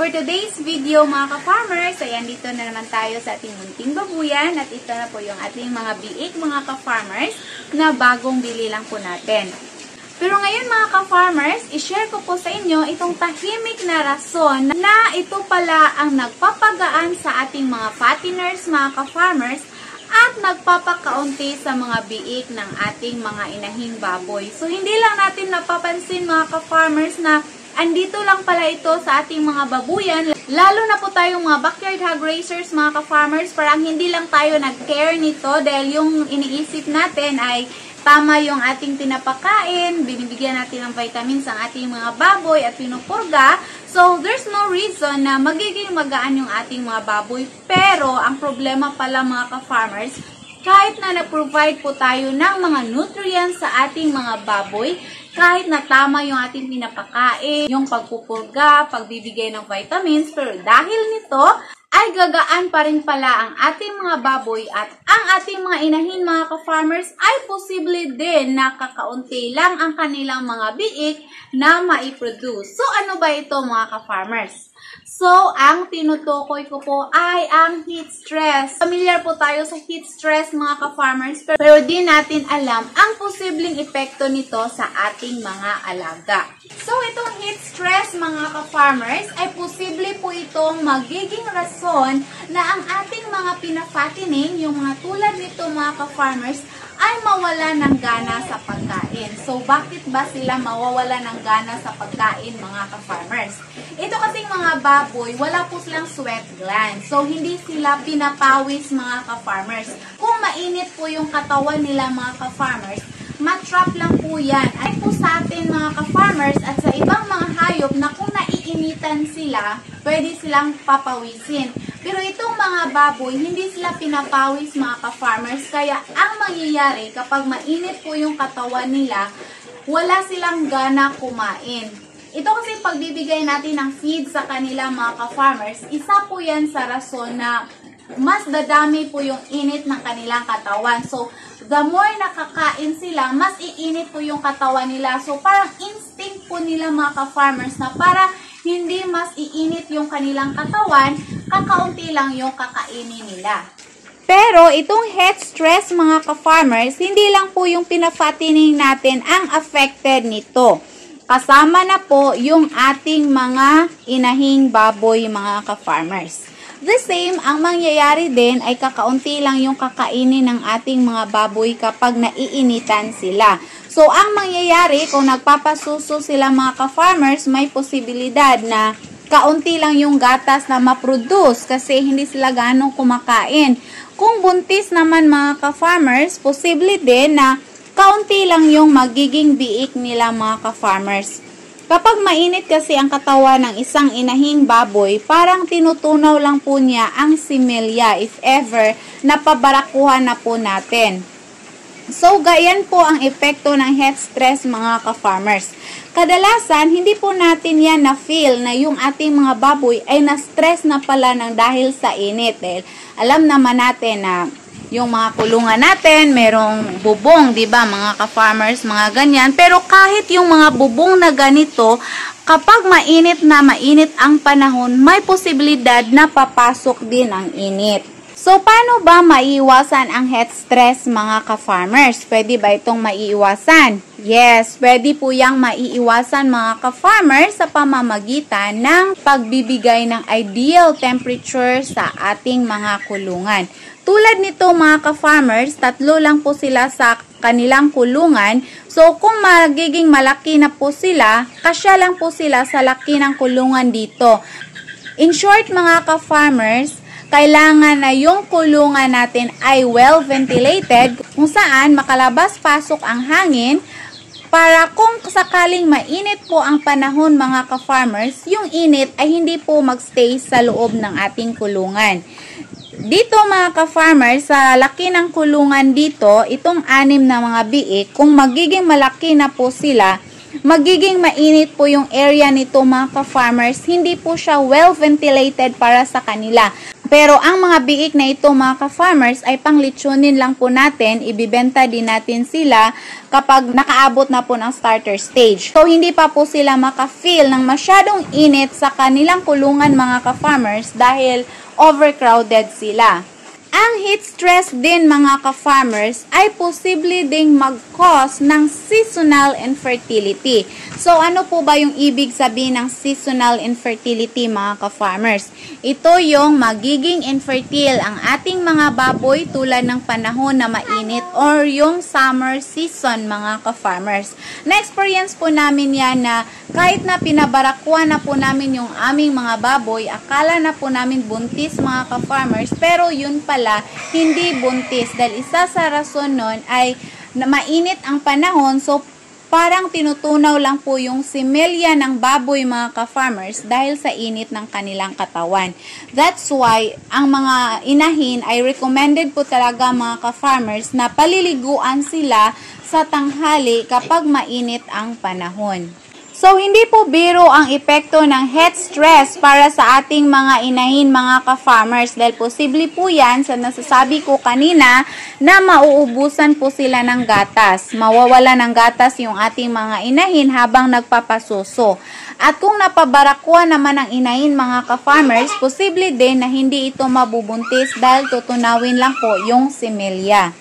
For today's video mga ka-farmers, ayan dito na naman tayo sa ating munting babuyan at ito na po yung ating mga biik mga ka-farmers na bagong bili lang po natin. Pero ngayon mga ka-farmers, i-share ko po sa inyo itong tahimik na rason na ito pala ang nagpapagaan sa ating mga fatteners mga ka-farmers at nagpapakaunti sa mga biik ng ating mga inahing baboy. So hindi lang natin napapansin mga ka-farmers na andito lang pala ito sa ating mga babuyan. Lalo na po tayong mga backyard hog raisers, mga ka-farmers, parang hindi lang tayo nag-care nito dahil yung iniisip natin ay tama yung ating pinapakain, binibigyan natin ng vitamins ang ating mga baboy at pinupurga. So, there's no reason na magiging magaan yung ating mga baboy. Pero, ang problema pala mga ka-farmers, kahit na na-provide po tayo ng mga nutrients sa ating mga baboy, kahit na tama yung ating pinapakain, yung pagpupurga, pagbibigay ng vitamins, pero dahil nito, ay gagaan pa rin pala ang ating mga baboy at ang ating mga inahin mga ka-farmers ay posible din na kakaunti lang ang kanilang mga biik na maiproduce. So, ano ba ito mga ka-farmers? So, ang tinutukoy ko po ay ang heat stress. Familiar po tayo sa heat stress mga ka-farmers, pero di natin alam ang posibleng epekto nito sa ating mga alaga. So, itong heat stress mga ka-farmers ay posible po itong magiging rason na ang ating mga pinafattening, yung mga tulad nito mga ka-farmers, ay mawala ng gana sa pagkain. So, bakit ba sila mawawala ng gana sa pagkain mga ka-farmers? Ito kasing mga baboy, wala po silang sweat gland. So, hindi sila pinapawis mga ka-farmers. Kung mainit po yung katawan nila mga ka-farmers, matrap lang po yan. Ay po sa atin mga ka-farmers at sa ibang mga hayop na kung naiinitan sila, pwede silang papawisin. Pero itong mga baboy, hindi sila pinapawis mga ka-farmers. Kaya ang mangyayari kapag mainit po yung katawan nila, wala silang gana kumain. Ito kasi pagbibigay natin ng feed sa kanila mga ka-farmers, isa po yan sa rason na mas dadami po yung init ng kanilang katawan. So, the more nakakain sila, mas iinit po yung katawan nila. So, parang instinct po nila mga ka-farmers na para hindi mas iinit yung kanilang katawan, kakaunti lang yung kakainin nila. Pero itong heat stress mga ka-farmers, hindi lang po yung pinafattening natin ang affected nito. Kasama na po yung ating mga inahing baboy mga ka-farmers. The same, ang mangyayari din ay kakaunti lang yung kakainin ng ating mga baboy kapag naiinitan sila. So, ang mangyayari kung nagpapasuso sila mga ka-farmers, may posibilidad na kaunti lang yung gatas na ma-produce kasi hindi sila ganong kumakain. Kung buntis naman mga ka-farmers, posible din na kaunti lang yung magiging biik nila mga ka-farmers. Kapag mainit kasi ang katawan ng isang inahing baboy, parang tinutunaw lang po niya ang similya if ever napabarakuhan na po natin. So, ganyan po ang epekto ng heat stress mga ka-farmers. Kadalasan, hindi po natin yan na-feel na yung ating mga baboy ay na-stress na pala ng dahil sa init. Dahil alam naman natin na yung mga kulungan natin, merong bubong, di ba mga ka-farmers, mga ganyan. Pero kahit yung mga bubong na ganito, kapag mainit na mainit ang panahon, may posibilidad na papasok din ang init. So, paano ba maiiwasan ang heat stress mga ka-farmers? Pwede ba itong maiiwasan? Yes, pwede po yang maiiwasan mga ka-farmers sa pamamagitan ng pagbibigay ng ideal temperature sa ating mga kulungan. Tulad nito mga ka-farmers, 3 lang po sila sa kanilang kulungan. So, kung magiging malaki na po sila, kasya lang po sila sa laki ng kulungan dito. In short mga ka-farmers, kailangan na yung kulungan natin ay well ventilated kung saan makalabas-pasok ang hangin para kung sakaling mainit po ang panahon mga ka-farmers, yung init ay hindi po magstay sa loob ng ating kulungan. Dito mga ka-farmers, sa laki ng kulungan dito, itong 6 na mga biik, kung magiging malaki na po sila, magiging mainit po yung area nito mga ka-farmers, hindi po siya well ventilated para sa kanila. Pero ang mga biik na ito mga ka-farmers ay panglitsunin lang po natin, ibibenta din natin sila kapag nakaabot na po ng starter stage. So hindi pa po sila maka-feel ng masyadong init sa kanilang kulungan mga ka-farmers dahil overcrowded sila. Ang heat stress din mga ka-farmers ay posible ding mag-cause ng seasonal infertility. So ano po ba yung ibig sabihin ng seasonal infertility mga ka-farmers? Ito yung magiging infertile ang ating mga baboy tulad ng panahon na mainit or yung summer season mga ka-farmers. Na-experience po namin yan na kahit na pinabarakwa na po namin yung aming mga baboy, akala na po namin buntis mga ka-farmers, pero yun pala hindi buntis dahil isa sa rason nun ay na mainit ang panahon, so parang tinutunaw lang po yung similya ng baboy mga ka-farmers dahil sa init ng kanilang katawan. That's why ang mga inahin ay recommended po talaga mga ka-farmers na paliliguan sila sa tanghali kapag mainit ang panahon. So, hindi po biro ang epekto ng heat stress para sa ating mga inahin, mga ka-farmers. Dahil posible po yan sa nasasabi ko kanina na mauubusan po sila ng gatas. Mawawala ng gatas yung ating mga inahin habang nagpapasuso. At kung napabarakwa naman ang inahin, mga ka-farmers, posible din na hindi ito mabubuntis dahil tutunawin lang po yung similya.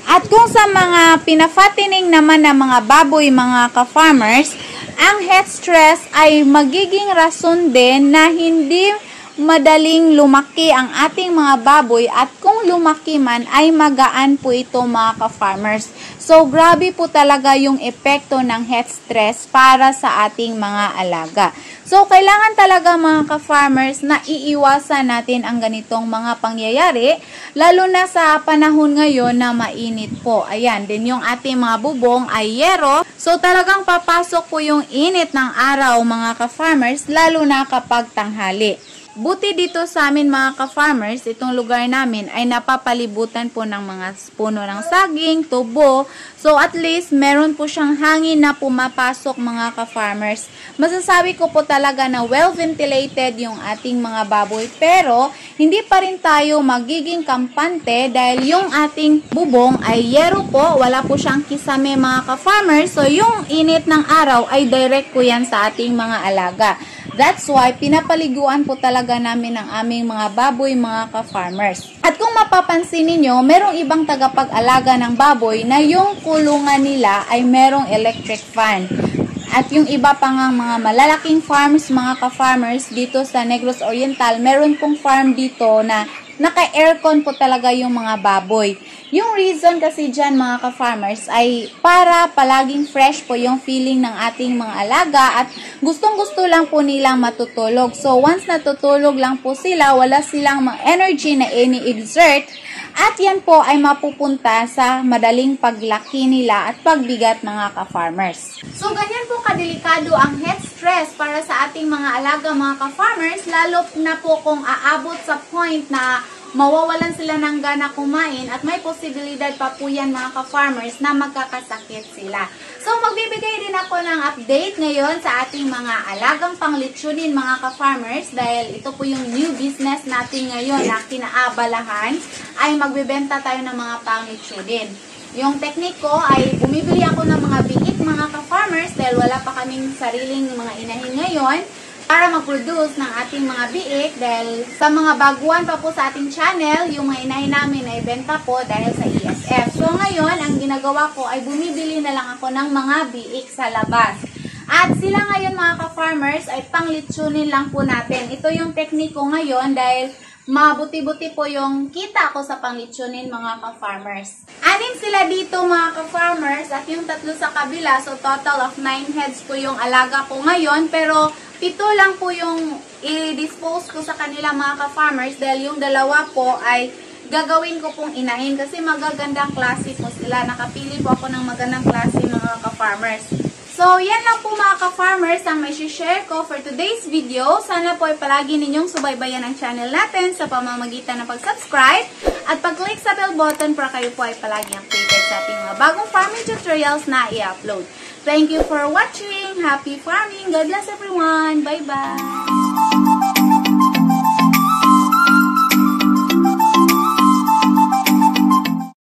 At kung sa mga pinafattening naman ng mga baboy, mga ka-farmers, ang heat stress ay magiging rason din na hindi madaling lumaki ang ating mga baboy at kung lumaki man ay magaan po ito mga ka-farmers. So grabe po talaga yung epekto ng heat stress para sa ating mga alaga. So kailangan talaga mga ka-farmers na iiwasan natin ang ganitong mga pangyayari lalo na sa panahon ngayon na mainit po. Ayan, din yung ating mga bubong ay yero. So talagang papasok po yung init ng araw mga ka-farmers lalo na kapag tanghali. Buti dito sa amin mga ka-farmers, itong lugar namin ay napapalibutan po ng mga puno ng saging, tubo. So at least meron po siyang hangin na pumapasok mga ka-farmers. Masasabi ko po talaga na well ventilated yung ating mga baboy, pero hindi pa rin tayo magiging kampante dahil yung ating bubong ay yero po, wala po siyang kisame mga ka-farmers. So yung init ng araw ay direct po yan sa ating mga alaga. That's why pinapaliguan po talaga namin ang aming mga baboy mga ka-farmers. At kung mapapansin niyo, merong ibang tagapag-alaga ng baboy na yung kulungan nila ay merong electric fan. At yung iba pa nga mga malalaking farms mga ka-farmers dito sa Negros Oriental, meron pong farm dito na naka-aircon po talaga yung mga baboy. Yung reason kasi dyan mga ka-farmers ay para palaging fresh po yung feeling ng ating mga alaga at gustong-gusto lang po nilang matutulog. So once natutulog lang po sila, wala silang energy na ini-exert at yan po ay mapupunta sa madaling paglaki nila at pagbigat mga ka-farmers. So ganyan po kadelikado ang heat stress para sa ating mga alaga mga ka-farmers, lalo na po kung aabot sa point na mawawalan sila ng gana kumain at may posibilidad pa po yan mga ka-farmers na magkakasakit sila. So magbibigay din ako ng update ngayon sa ating mga alagang panglitsunin mga ka-farmers dahil ito po yung new business natin ngayon na kinaabalahan ay magbibenta tayo ng mga panglitsunin. Yung technique ko ay bumibili ako ng mga biik mga ka-farmers dahil wala pa kaming sariling mga inahin ngayon para mag-produce ng ating mga biik dahil sa mga baguhan pa po sa ating channel, yung mga inahin namin ay benta po dahil sa ESF. So ngayon, ang ginagawa ko ay bumibili na lang ako ng mga biik sa labas. At sila ngayon mga ka-farmers ay panglitsunin lang po natin. Ito yung technique ko ngayon dahil mabuti-buti po yung kita ko sa panglitsunin mga ka-farmers. 6 sila dito mga ka-farmers at yung 3 sa kabila. So total of 9 heads po yung alaga ko ngayon. Pero 7 lang po yung i-dispose ko sa kanila mga ka-farmers dahil yung 2 po ay gagawin ko pong inahin kasi magagandang klase po sila. Nakapili po ako ng magandang klase mga ka-farmers. So, yan lang po mga ka-farmers ang may share ko for today's video. Sana po ay palagi ninyong subaybayan ang channel natin sa pamamagitan ng pag-subscribe at pag-click sa bell button para kayo po ay palagi updated sa ating mga bagong farming tutorials na i-upload. Thank you for watching. Happy farming. God bless everyone. Bye-bye.